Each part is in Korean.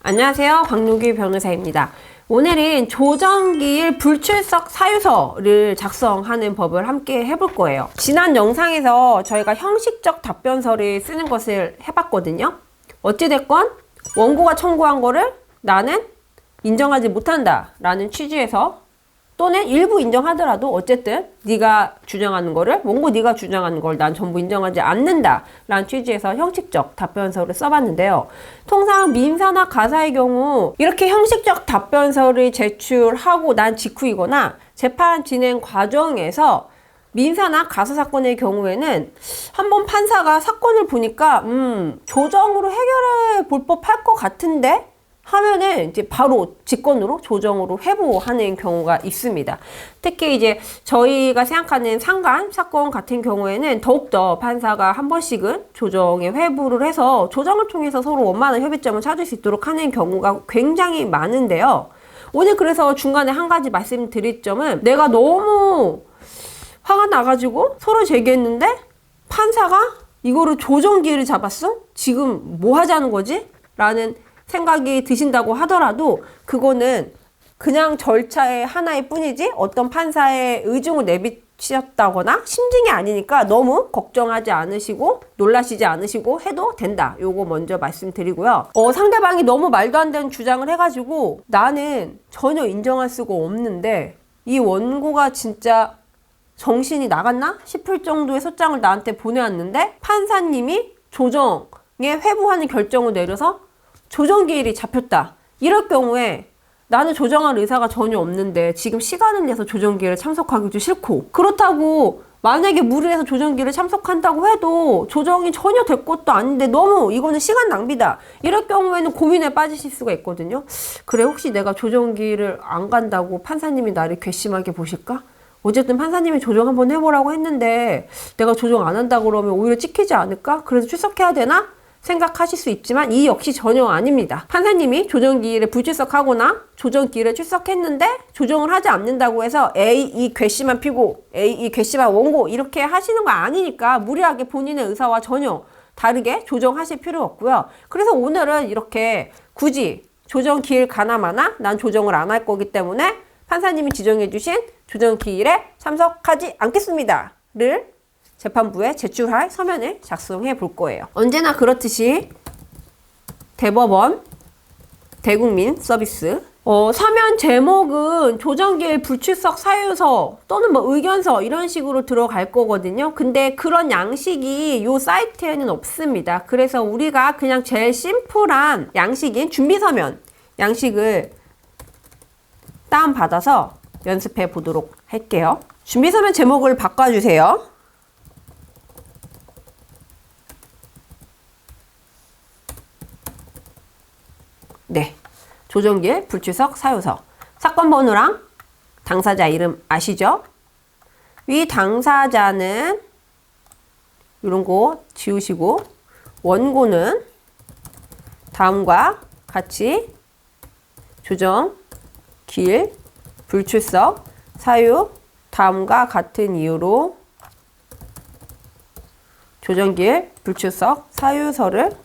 안녕하세요. 박노규 변호사입니다. 오늘은 조정기일 불출석 사유서를 작성하는 법을 함께 해볼 거예요. 지난 영상에서 저희가 형식적 답변서를 쓰는 것을 해봤거든요. 어찌됐건 원고가 청구한 거를 나는 인정하지 못한다 라는 취지에서, 또는 일부 인정하더라도 어쨌든 네가 주장하는 거를, 원고 네가 주장하는 걸 난 전부 인정하지 않는다 라는 취지에서 형식적 답변서를 써봤는데요. 통상 민사나 가사의 경우 이렇게 형식적 답변서를 제출하고 난 직후이거나 재판 진행 과정에서 민사나 가사 사건의 경우에는 한번 판사가 사건을 보니까 조정으로 해결해 볼 법할 것 같은데 하면은 이제 바로 직권으로 조정으로 회부하는 경우가 있습니다. 특히 이제 저희가 생각하는 상간 사건 같은 경우에는 더욱더 판사가 한 번씩은 조정에 회부를 해서 조정을 통해서 서로 원만한 협의점을 찾을 수 있도록 하는 경우가 굉장히 많은데요. 오늘 그래서 중간에 한 가지 말씀드릴 점은, 내가 너무 화가 나가지고 서로 제기했는데 판사가 이거를 조정 기회를 잡았어? 지금 뭐 하자는 거지? 라는 생각이 드신다고 하더라도 그거는 그냥 절차의 하나일 뿐이지 어떤 판사의 의중을 내비치셨다거나 심증이 아니니까 너무 걱정하지 않으시고 놀라시지 않으시고 해도 된다. 요거 먼저 말씀드리고요. 상대방이 너무 말도 안 되는 주장을 해가지고 나는 전혀 인정할 수가 없는데 이 원고가 진짜 정신이 나갔나 싶을 정도의 소장을 나한테 보내왔는데 판사님이 조정에 회부하는 결정을 내려서 조정기일이 잡혔다. 이럴 경우에 나는 조정할 의사가 전혀 없는데 지금 시간을 내서 조정기일에 참석하기도 싫고, 그렇다고 만약에 무리해서 조정기일에 참석한다고 해도 조정이 전혀 될 것도 아닌데 너무 이거는 시간 낭비다. 이럴 경우에는 고민에 빠지실 수가 있거든요. 그래, 혹시 내가 조정기일을 안 간다고 판사님이 나를 괘씸하게 보실까? 어쨌든 판사님이 조정 한번 해보라고 했는데 내가 조정 안 한다 그러면 오히려 찍히지 않을까? 그래서 출석해야 되나? 생각하실 수 있지만 이 역시 전혀 아닙니다. 판사님이 조정기일에 불출석하거나 조정기일에 출석했는데 조정을 하지 않는다고 해서 A, 이 괘씸한 피고, A, 이 괘씸한 원고 이렇게 하시는 거 아니니까 무리하게 본인의 의사와 전혀 다르게 조정하실 필요 없고요. 그래서 오늘은 이렇게 굳이 조정기일 가나마나 난 조정을 안 할 거기 때문에 판사님이 지정해 주신 조정기일에 참석하지 않겠습니다 를 재판부에 제출할 서면을 작성해 볼 거예요. 언제나 그렇듯이 대법원 대국민 서비스 서면 제목은 조정기일 불출석 사유서 또는 뭐 의견서 이런 식으로 들어갈 거거든요. 근데 그런 양식이 요 사이트에는 없습니다. 그래서 우리가 그냥 제일 심플한 양식인 준비서면 양식을 다운받아서 연습해 보도록 할게요. 준비서면 제목을 바꿔주세요. 네, 조정기일 불출석 사유서. 사건 번호랑 당사자 이름 아시죠? 위 당사자는 이런 거 지우시고 원고는 다음과 같이 조정기일 불출석 사유 다음과 같은 이유로 조정기일 불출석 사유서를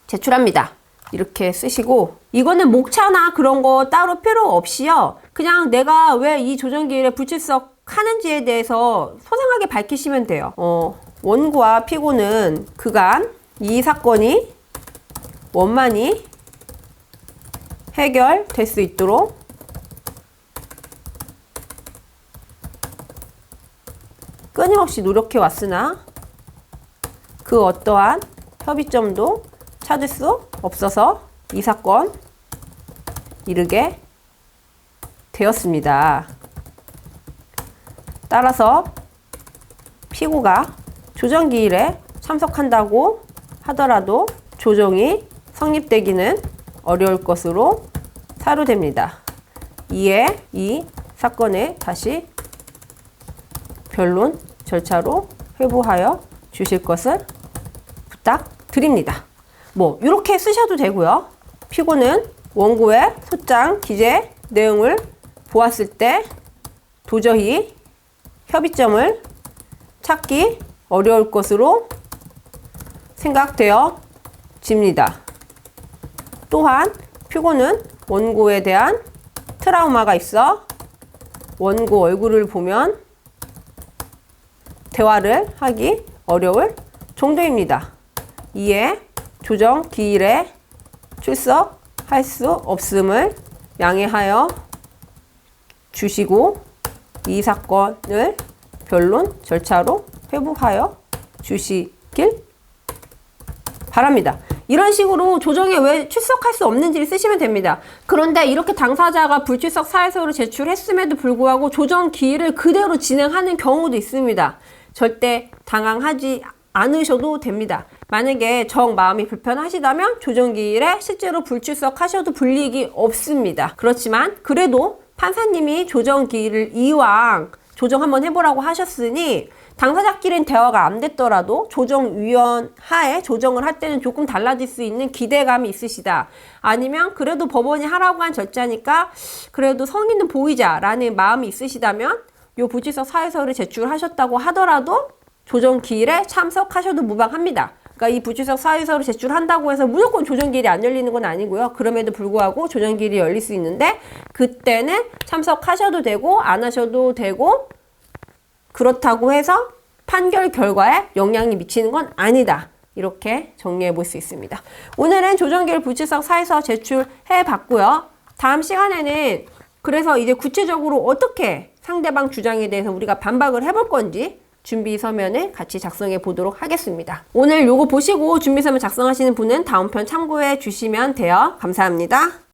제출합니다. 이렇게 쓰시고, 이거는 목차나 그런 거 따로 필요 없이요. 그냥 내가 왜 이 조정기일에 불출석 하는지에 대해서 소상하게 밝히시면 돼요. 원고와 피고는 그간 이 사건이 원만히 해결될 수 있도록 끊임없이 노력해 왔으나 그 어떠한 협의점도 찾을 수 없어서 이 사건 이르게 되었습니다. 따라서 피고가 조정기일에 참석한다고 하더라도 조정이 성립되기는 어려울 것으로 사료됩니다. 이에 이 사건을 다시 변론 절차로 회부하여 주실 것을 부탁드립니다. 뭐 이렇게 쓰셔도 되고요. 피고는 원고의 소장 기재 내용을 보았을 때 도저히 협의점을 찾기 어려울 것으로 생각되어집니다. 또한 피고는 원고에 대한 트라우마가 있어 원고 얼굴을 보면 대화를 하기 어려울 정도입니다. 이에 조정 기일에 출석할 수 없음을 양해하여 주시고 이 사건을 변론 절차로 회부하여 주시길 바랍니다. 이런 식으로 조정에 왜 출석할 수 없는지를 쓰시면 됩니다. 그런데 이렇게 당사자가 불출석 사유서를 제출했음에도 불구하고 조정 기일을 그대로 진행하는 경우도 있습니다. 절대 당황하지 않으셔도 됩니다. 만약에 정 마음이 불편하시다면 조정 기일에 실제로 불출석하셔도 불이익이 없습니다. 그렇지만 그래도 판사님이 조정 기일을 이왕 조정 한번 해보라고 하셨으니 당사자끼리는 대화가 안 됐더라도 조정위원 하에 조정을 할 때는 조금 달라질 수 있는 기대감이 있으시다. 아니면 그래도 법원이 하라고 한 절차니까 그래도 성의는 보이자라는 마음이 있으시다면 요 불출석 사유서를 제출하셨다고 하더라도 조정 기일에 참석하셔도 무방합니다. 그러니까 이 불출석 사유서를 제출한다고 해서 무조건 조정기일이 안 열리는 건 아니고요. 그럼에도 불구하고 조정기일이 열릴 수 있는데 그때는 참석하셔도 되고 안 하셔도 되고 그렇다고 해서 판결 결과에 영향이 미치는 건 아니다. 이렇게 정리해 볼 수 있습니다. 오늘은 조정기일 불출석 사유서 제출해 봤고요. 다음 시간에는 그래서 이제 구체적으로 어떻게 상대방 주장에 대해서 우리가 반박을 해볼 건지 준비 서면을 같이 작성해 보도록 하겠습니다. 오늘 요거 보시고 준비 서면 작성하시는 분은 다음 편 참고해 주시면 돼요. 감사합니다.